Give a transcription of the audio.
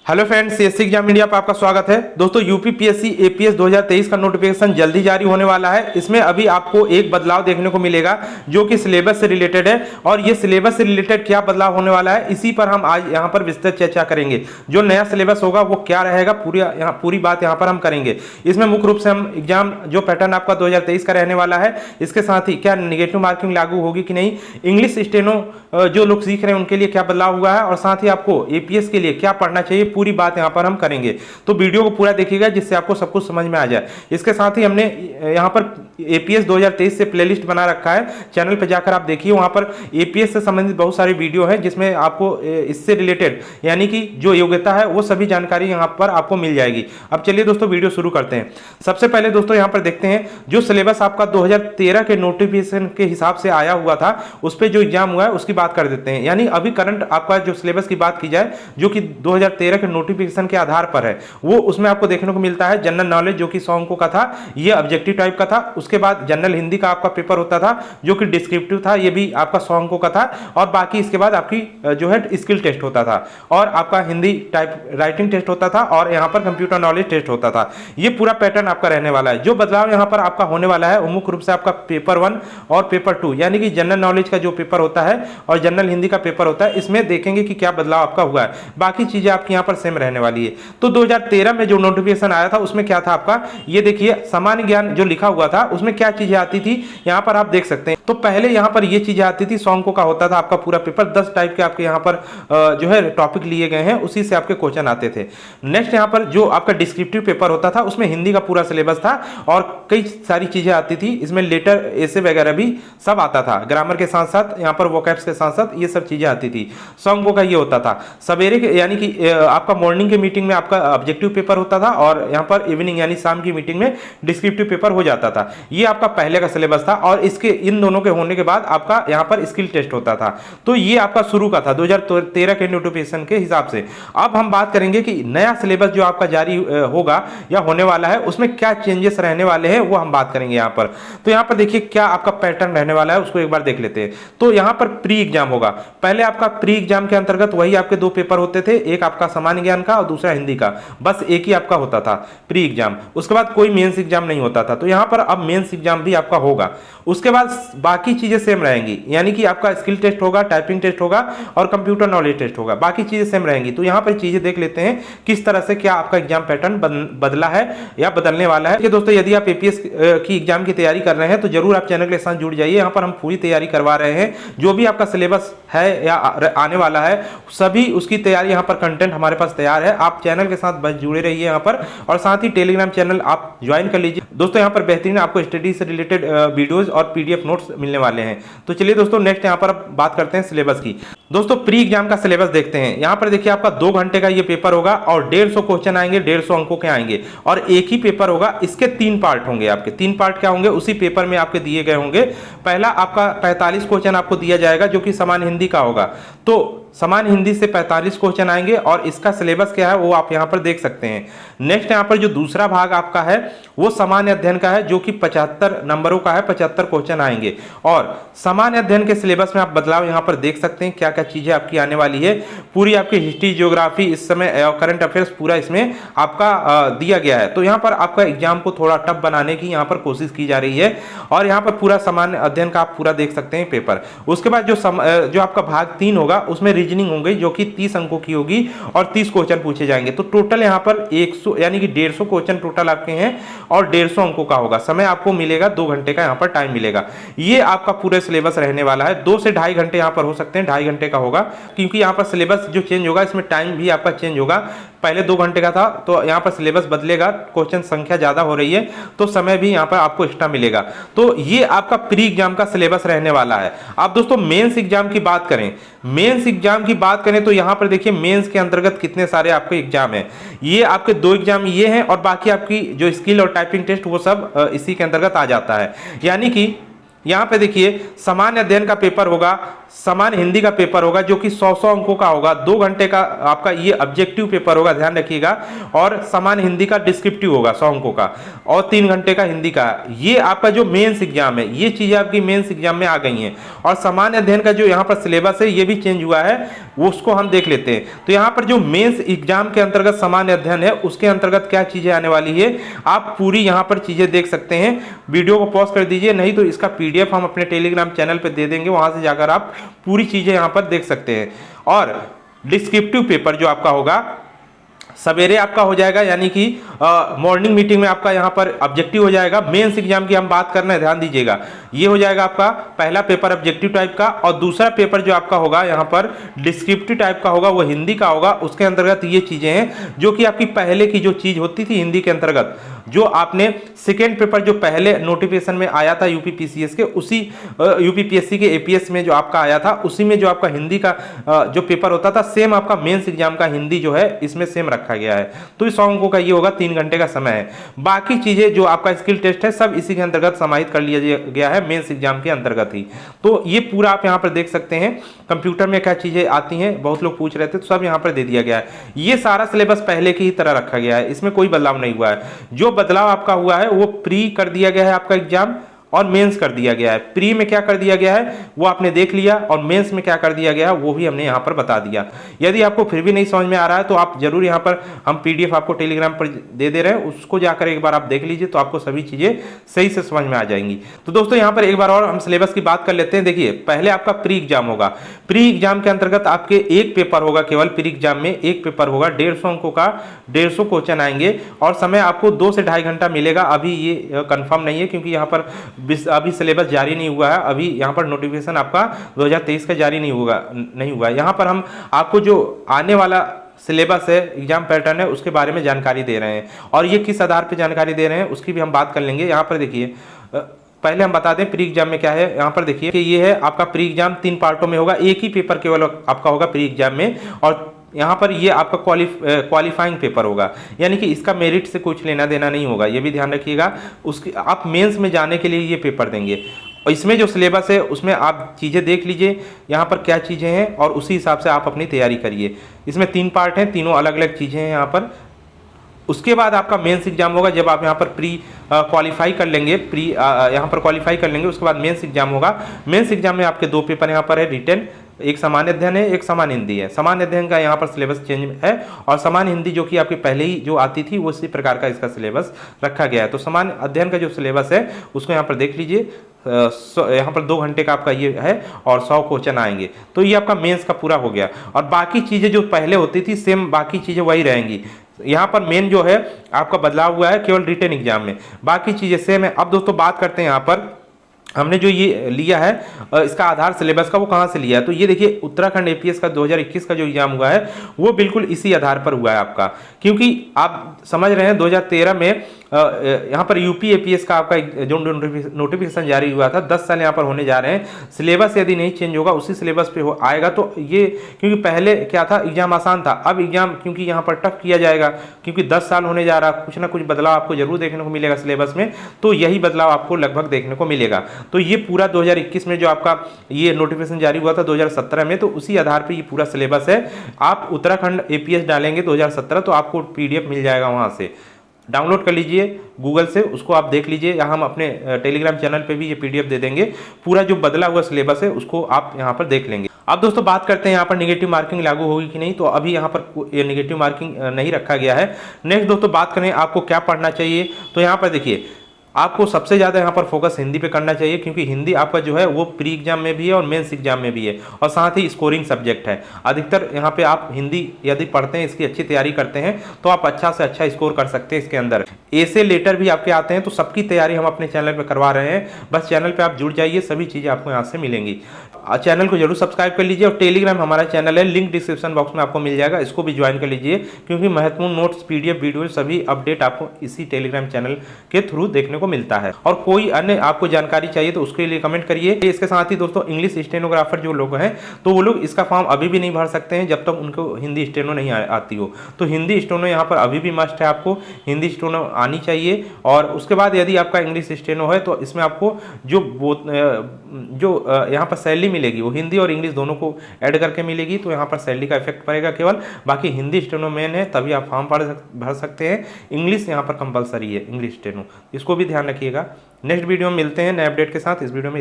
Hello friends, CSC exam India पर आपका स्वागत है। दोस्तों, यूपीपीएससी एपीएस 2023 का नोटिफिकेशन जल्दी जारी होने वाला है। इसमें अभी आपको एक बदलाव देखने को मिलेगा जो कि सिलेबस से रिलेटेड है, और ये सिलेबस से रिलेटेड क्या बदलाव होने वाला है इसी पर हम आज यहाँ पर विस्तृत चर्चा करेंगे। जो नया सिलेबस होगा वो क्या रहेगा, पूरी बात यहाँ पर हम करेंगे। इसमें मुख्य रूप से हम एग्जाम जो पैटर्न आपका 2023 का रहने वाला है, इसके साथ ही क्या नेगेटिव मार्किंग लागू होगी कि नहीं, इंग्लिश स्टेनो जो लोग सीख रहे हैं उनके लिए क्या बदलाव हुआ है, और साथ ही आपको एपीएस के लिए क्या पढ़ना चाहिए, पूरी बात यहां पर हम करेंगे। तो वीडियो को पूरा देखिएगा जिससे आपको सब कुछ समझ में आ जाए। इसके साथ ही हमने यहां पर एपीएस 2023 से प्लेलिस्ट बना रखा है, चैनल पर जाकर आप देखिए। वहां पर एपीएस से संबंधित बहुत सारी वीडियो है जिसमें आपको इससे रिलेटेड यानी कि जो योग्यता है वो सभी जानकारी यहां पर आपको मिल जाएगी। अब चलिए दोस्तों वीडियो शुरू करते हैं। सबसे पहले दोस्तों यहां पर देखते हैं जो सिलेबस आपका 2013 के नोटिफिकेशन के हिसाब से आया हुआ था, उस पर जो एग्जाम हुआ है उसकी बात कर देते हैं। यानी अभी करंट आपका जो सिलेबस की बात की जाए जो कि 2013 के नोटिफिकेशन के आधार पर है, वो उसमें आपको देखने को मिलता है जनरल नॉलेज जो कि 100 अंकों का था, ये ऑब्जेक्टिव टाइप का था। उसके बाद जनरल हिंदी का आपका पेपर होता था जो कि डिस्क्रिप्टिव था, ये भी आपका 100 अंकों का था। और बाकी इसके बाद आपकी जो है स्किल टेस्ट होता था, और आपका हिंदी टाइप राइटिंग टेस्ट होता था, और यहाँ पर कंप्यूटर नॉलेज टेस्ट होता था। ये पूरा पैटर्न आपका रहने वाला है। जो बदलाव यहाँ पर आपका होने वाला है वो मुख्य रूप से आपका पेपर 1 और पेपर 2 यानी कि जनरल नॉलेज का जो पेपर होता है और जनरल हिंदी का पेपर होता है, इसमें देखेंगे कि क्या बदलाव आपका हुआ है। बाकी चीजें आपकी यहाँ पर सेम रहने वाली है। तो 2013 में जो नोटिफिकेशन आया था उसमें क्या था आपका, ये देखिए सामान्य ज्ञान जो लिखा हुआ था उसमें क्या चीजें आती थी यहाँ पर आप देख सकते हैं। तो पहले यहाँ पर ये चीजें आती थी, 100 अंकों का होता था आपका पूरा पेपर, 10 टाइप के आपके यहाँ पर जो है टॉपिक लिए गए हैं, उसी से आपके क्वेश्चन आते थे। नेक्स्ट यहाँ पर जो आपका डिस्क्रिप्टिव पेपर होता था उसमें हिंदी का पूरा सिलेबस था और कई सारी चीजें आती थी। इसमें लेटर ऐसे वगैरह भी सब आता था, ग्रामर के साथ साथ यहाँ पर वोकैब्स के साथ साथ ये सब चीजें आती थी। 100 अंकों का ये होता था। सवेरे यानी कि आपका मॉर्निंग के मीटिंग में आपका ऑब्जेक्टिव पेपर होता था, और यहाँ पर इवनिंग यानी शाम की मीटिंग में डिस्क्रिप्टिव पेपर हो जाता था। ये आपका पहले का सिलेबस था, और इसके इन दोनों के होने के बाद आपका यहाँ पर स्किल टेस्ट होता था। तो ये आपका शुरू का था 2013 के नोटिफिकेशन के हिसाब से। अब हम बात करेंगे कि नया सिलेबस जो आपका जारी होगा या होने वाला है उसमें क्या चेंजेस रहने वाले हैं, वो हम बात करेंगे यहाँ पर। तो यहाँ पर देखिए क्या आपका पैटर्न रहने वाला है, उसको एक बार देख लेते हैं। तो यहाँ पर प्री एग्जाम होगा। पहले आपका प्री एग्जाम के अंतर्गत वही आपके दो पेपर होते थे, एक आपका सामान्य ज्ञान का और दूसरा हिंदी का, बस एक ही आपका होता था प्री एग्जाम। उसके बाद कोई मेंस एग्जाम नहीं होता था। तो यहाँ पर अब मेंस एग्जाम भी आपका होगा। उसके बाद बाकी चीजें सेम रहेंगी, यानी कि आपका स्किल टेस्ट होगा, टाइपिंग टेस्ट होगा और कंप्यूटर नॉलेज टेस्ट होगा, बाकी चीजें सेम रहेंगी। तो यहाँ पर चीजें देख लेते हैं किस तरह से क्या आपका एग्जाम पैटर्न बदला है या बदलने वाला है। दोस्तों यदि आप एपीएस की एग्जाम की तैयारी कर रहे हैं तो जरूर आप चैनल के साथ जुड़ जाइए। यहाँ पर हम पूरी तैयारी करवा रहे हैं, जो भी आपका सिलेबस है या आने वाला है सभी उसकी तैयारी यहाँ पर कंटेंट हमारे पास तैयार है। आप चैनल के साथ बस जुड़े रहिए यहाँ पर, और साथ ही टेलीग्राम चैनल आप ज्वाइन कर लीजिए। दोस्तों यहाँ पर बेहतरीन आपको स्टडी से रिलेटेड वीडियोस और पीडीएफ नोट्स मिलने वाले हैं। तो चलिए दोस्तों नेक्स्ट यहाँ पर बात करते हैं सिलेबस की। दोस्तों प्री एग्जाम का सिलेबस देखते हैं। यहाँ पर देखिए आपका 2 घंटे का ये पेपर होगा और 150 क्वेश्चन आएंगे, 150 अंकों के आएंगे, और एक ही पेपर होगा। इसके 3 पार्ट होंगे। आपके 3 पार्ट क्या होंगे उसी पेपर में आपके दिए गए होंगे। पहला आपका 45 क्वेश्चन आपको दिया जाएगा जो कि सामान्य हिंदी का होगा। तो सामान्य हिंदी से 45 क्वेश्चन आएंगे, और इसका सिलेबस क्या है वो आप यहाँ पर देख सकते हैं। नेक्स्ट यहाँ पर जो दूसरा भाग आपका है वो सामान्य अध्ययन का है जो कि 75 नंबरों का है, 75 क्वेश्चन आएंगे। और सामान्य अध्ययन के सिलेबस में आप बदलाव यहाँ पर देख सकते हैं क्या क्या चीजें आपकी आने वाली है। पूरी आपकी हिस्ट्री, ज्योग्राफी, इस समय करंट अफेयर्स पूरा इसमें आपका दिया गया है। तो यहाँ पर आपका एग्जाम को थोड़ा टफ बनाने की यहाँ पर कोशिश की जा रही है, और यहाँ पर पूरा सामान्य अध्ययन का आप पूरा देख सकते हैं पेपर। उसके बाद जो आपका भाग 3 होगा उसमें रीजनिंग होंगी जो कि 30 अंकों की होगी, और 30 क्वेश्चन पूछे जाएंगे। तो टोटल यहाँ पर 100 यानी कि 150 क्वेश्चन टोटल आपके हैं, और 150 अंकों का होगा। समय आपको मिलेगा 2 घंटे का यहाँ पर टाइम मिलेगा। ये आपका पूरा सिलेबस रहने वाला है। 2 से 2.5 घंटे यहाँ पर हो सकते हैं, 2.5 घंटे का होगा, क्योंकि यहाँ पर सिलेबस जो चेंज होगा इसमें टाइम भी आपका चेंज होगा। पहले 2 घंटे का था, तो यहाँ पर सिलेबस बदलेगा, क्वेश्चन संख्या ज्यादा हो रही है तो समय भी यहाँ पर आपको एक्स्ट्रा मिलेगा। तो ये आपका प्री एग्जाम का सिलेबस रहने वाला है। अब दोस्तों मेंस एग्जाम की बात करें, मेंस एग्जाम की बात करें तो यहाँ पर देखिए मेंस के अंतर्गत कितने सारे आपके एग्जाम हैं। ये आपके 2 एग्जाम ये हैं, और बाकी आपकी जो स्किल और टाइपिंग टेस्ट वो सब इसी के अंतर्गत आ जाता है। यानी कि यहाँ पे देखिए सामान्य अध्ययन का पेपर होगा, सामान्य हिंदी का पेपर होगा जो कि 100 अंकों का होगा, 2 घंटे का आपका ये ऑब्जेक्टिव पेपर होगा, ध्यान रखिएगा। और सामान्य हिंदी का डिस्क्रिप्टिव होगा 100 अंकों का, और 3 घंटे का हिंदी का। ये आपका जो मेंस एग्जाम है, ये चीजें आपकी मेंस एग्जाम में आ गई हैं। और सामान्य अध्ययन का जो यहाँ पर सिलेबस है ये भी चेंज हुआ है, वो उसको हम देख लेते हैं। तो यहाँ पर जो मेंस एग्जाम के अंतर्गत सामान्य अध्ययन है उसके अंतर्गत क्या चीजें आने वाली है, आप पूरी यहाँ पर चीजें देख सकते हैं। वीडियो को पॉज कर दीजिए, नहीं तो इसका पीडीएफ हम अपने टेलीग्राम चैनल पर दे देंगे, वहां से जाकर आप पूरी चीजें यहाँ पर देख सकते हैं। और डिस्क्रिप्टिव पेपर जो आपका होगा सवेरे आपका हो जाएगा, यानी कि मॉर्निंग मीटिंग में आपका यहाँ पर ऑब्जेक्टिव हो जाएगा। मेंस एग्जाम की हम बात कर रहे हैं, ध्यान दीजिएगा। ये हो जाएगा आपका पहला पेपर ऑब्जेक्टिव टाइप का, और दूसरा पेपर जो आपका होगा यहाँ पर डिस्क्रिप्टिव टाइप का होगा, वो हिंदी का होगा। उसके अंतर्गत ये चीजें हैं जो कि आपकी पहले की जो चीज होती थी हिंदी के अंतर्गत, जो आपने सेकेंड पेपर जो पहले नोटिफिकेशन में आया था यूपीपीसीएस के, उसी यूपीपीएससी के एपीएस में जो आपका आया था, उसी में जो आपका हिंदी का जो पेपर होता था, सेम आपका मेंस एग्जाम का हिंदी जो है इसमें सेम रखा गया है। तो इस 100 अंकों का ये होगा, 3 घंटे का समय है। बाकी चीजें जो आपका स्किल टेस्ट है सब इसी के अंतर्गत समाहित कर लिया गया है, मेंस एग्जाम के अंतर्गत ही। तो ये पूरा आप यहाँ पर देख सकते हैं। कंप्यूटर में क्या चीजें आती हैं, बहुत लोग पूछ रहे थे, तो सब यहाँ पर दे दिया गया है। ये सारा सिलेबस पहले की ही तरह रखा गया है, इसमें कोई बदलाव नहीं हुआ है। जो बदलाव आपका हुआ है वो प्री कर दिया गया है आपका एग्जाम, और मेंस कर दिया गया है। प्री में क्या कर दिया गया है वो आपने देख लिया, और मेंस में क्या कर दिया गया है वो भी हमने यहाँ पर बता दिया। यदि आपको फिर भी नहीं समझ में आ रहा है तो आप जरूर यहाँ पर हम पीडीएफ आपको टेलीग्राम पर दे रहे हैं, उसको जाकर एक बार आप देख लीजिए, तो आपको सभी चीजें सही से समझ में आ जाएंगी। तो दोस्तों यहाँ पर एक बार और हम सिलेबस की बात कर लेते हैं। देखिए पहले आपका प्री एग्जाम होगा। प्री एग्जाम के अंतर्गत आपके एक पेपर होगा, केवल प्री एग्जाम में एक पेपर होगा, 150 अंकों का, 150 क्वेश्चन आएंगे, और समय आपको 2 से 2.5 घंटा मिलेगा। अभी ये कंफर्म नहीं है क्योंकि यहाँ पर अभी सिलेबस जारी नहीं हुआ है, अभी यहाँ पर नोटिफिकेशन आपका 2023 का जारी नहीं हुआ है। यहाँ पर हम आपको जो आने वाला सिलेबस है, एग्जाम पैटर्न है, उसके बारे में जानकारी दे रहे हैं, और ये किस आधार पर जानकारी दे रहे हैं उसकी भी हम बात कर लेंगे। यहाँ पर देखिए पहले हम बता दें प्री एग्जाम में क्या है। यहाँ पर देखिए कि ये है आपका प्री एग्जाम, 3 पार्टों में होगा, एक ही पेपर केवल आपका होगा प्री एग्जाम में, और यहाँ पर ये आपका क्वालिफाइंग पेपर होगा, यानी कि इसका मेरिट से कुछ लेना देना नहीं होगा, ये भी ध्यान रखिएगा। उसके आप मेंस में जाने के लिए ये पेपर देंगे, और इसमें जो सिलेबस है उसमें आप चीज़ें देख लीजिए यहाँ पर क्या चीज़ें हैं, और उसी हिसाब से आप अपनी तैयारी करिए। इसमें 3 पार्ट हैं, तीनों अलग अलग चीज़ें हैं यहाँ पर। उसके बाद आपका मेंस एग्जाम होगा, जब आप यहाँ पर प्री क्वालिफाई कर लेंगे, प्री यहाँ पर क्वालिफाई कर लेंगे, उसके बाद मेंस एग्जाम होगा। मेंस एग्जाम में आपके 2 पेपर यहाँ पर है रिटन, एक सामान्य अध्ययन है, एक सामान्य हिंदी है। सामान्य अध्ययन का यहाँ पर सिलेबस चेंज है, और सामान्य हिंदी जो कि आपकी पहले ही जो आती थी वो इसी प्रकार का इसका सिलेबस रखा गया है। तो सामान्य अध्ययन का जो सिलेबस है उसको यहाँ पर देख लीजिए। यहाँ पर 2 घंटे का आपका ये है, और 100 क्वेश्चन आएंगे। तो ये आपका मेंस का पूरा हो गया, और बाकी चीज़ें जो पहले होती थी सेम बाकी चीज़ें वही रहेंगी। यहाँ पर मेन जो है आपका बदलाव हुआ है केवल रिटन एग्जाम में, बाकी चीज़ें सेम है। अब दोस्तों बात करते हैं यहाँ पर हमने जो ये लिया है इसका आधार सिलेबस का, वो कहाँ से लिया है। तो ये देखिए उत्तराखंड एपीएस का 2021 का जो एग्जाम हुआ है वो बिल्कुल इसी आधार पर हुआ है आपका, क्योंकि आप समझ रहे हैं 2013 में यहाँ पर यूपी एपीएस का आपका जो नोटिफिकेशन जारी हुआ था, 10 साल यहाँ पर होने जा रहे हैं। सिलेबस यदि नहीं चेंज होगा, उसी सिलेबस पे आएगा, तो ये क्योंकि पहले क्या था एग्जाम आसान था, अब एग्जाम क्योंकि यहाँ पर टफ किया जाएगा, क्योंकि 10 साल होने जा रहा, कुछ ना कुछ बदलाव आपको जरूर देखने को मिलेगा सिलेबस में। तो यही बदलाव आपको लगभग देखने को मिलेगा। तो ये पूरा 2021 में जो आपका ये नोटिफिकेशन जारी हुआ था 2017 में, तो उसी आधार पर ये पूरा सिलेबस है। आप उत्तराखंड एपीएस डालेंगे 2017 तो आपको पीडीएफ मिल जाएगा, वहाँ से डाउनलोड कर लीजिए गूगल से, उसको आप देख लीजिए। यहाँ हम अपने टेलीग्राम चैनल पे भी ये पीडीएफ दे देंगे, पूरा जो बदला हुआ सिलेबस है उसको आप यहाँ पर देख लेंगे। अब दोस्तों बात करते हैं यहाँ पर निगेटिव मार्किंग लागू होगी कि नहीं। तो अभी यहाँ पर ये निगेटिव मार्किंग नहीं रखा गया है। नेक्स्ट दोस्तों बात करें आपको क्या पढ़ना चाहिए, तो यहाँ पर देखिए आपको सबसे ज़्यादा यहाँ पर फोकस हिंदी पे करना चाहिए, क्योंकि हिंदी आपका जो है वो प्री एग्जाम में भी है और मेंस एग्जाम में भी है, और साथ ही स्कोरिंग सब्जेक्ट है। अधिकतर यहाँ पे आप हिंदी यदि पढ़ते हैं, इसकी अच्छी तैयारी करते हैं, तो आप अच्छा से अच्छा स्कोर कर सकते हैं इसके अंदर। ऐसे लेटर भी आपके आते हैं, तो सबकी तैयारी हम अपने चैनल पर करवा रहे हैं। बस चैनल पर आप जुड़ जाइए, सभी चीज़ें आपको यहाँ से मिलेंगी। चैनल को जरूर सब्सक्राइब कर लीजिए और टेलीग्राम हमारा चैनल है, लिंक डिस्क्रिप्शन बॉक्स में आपको मिल जाएगा, इसको भी ज्वाइन कर लीजिए क्योंकि महत्वपूर्ण नोट्स, पीडीएफ, वीडियो सभी अपडेट आपको इसी टेलीग्राम चैनल के थ्रू देखने को मिलता है। और कोई अन्य आपको जानकारी चाहिए तो उसके लिए कमेंट करिए। इसके साथ ही दोस्तों इंग्लिश स्टेनोग्राफर जो लोग हैं तो वो लोग इसका फॉर्म अभी भी नहीं भर सकते हैं जब तक उनको हिंदी स्टेनो नहीं आती हो। तो हिंदी स्टेनो यहाँ पर अभी भी मस्ट है, आपको हिंदी स्टेनो आनी चाहिए। और उसके बाद यदि आपका इंग्लिश स्टेनो है तो इसमें आपको जो यहाँ पर सैलरी मिलेगी वो हिंदी और इंग्लिश दोनों को ऐड करके मिलेगी, तो यहाँ पर सैलरी का इफेक्ट पड़ेगा केवल। बाकी हिंदी स्टेनो मेन है, तभी आप फॉर्म भर सकते हैं। इंग्लिश यहाँ पर कंपलसरी है, इंग्लिश स्टेनो, इसको भी ध्यान रखिएगा। नेक्स्ट वीडियो में मिलते हैं नए अपडेट के साथ। इस वीडियो में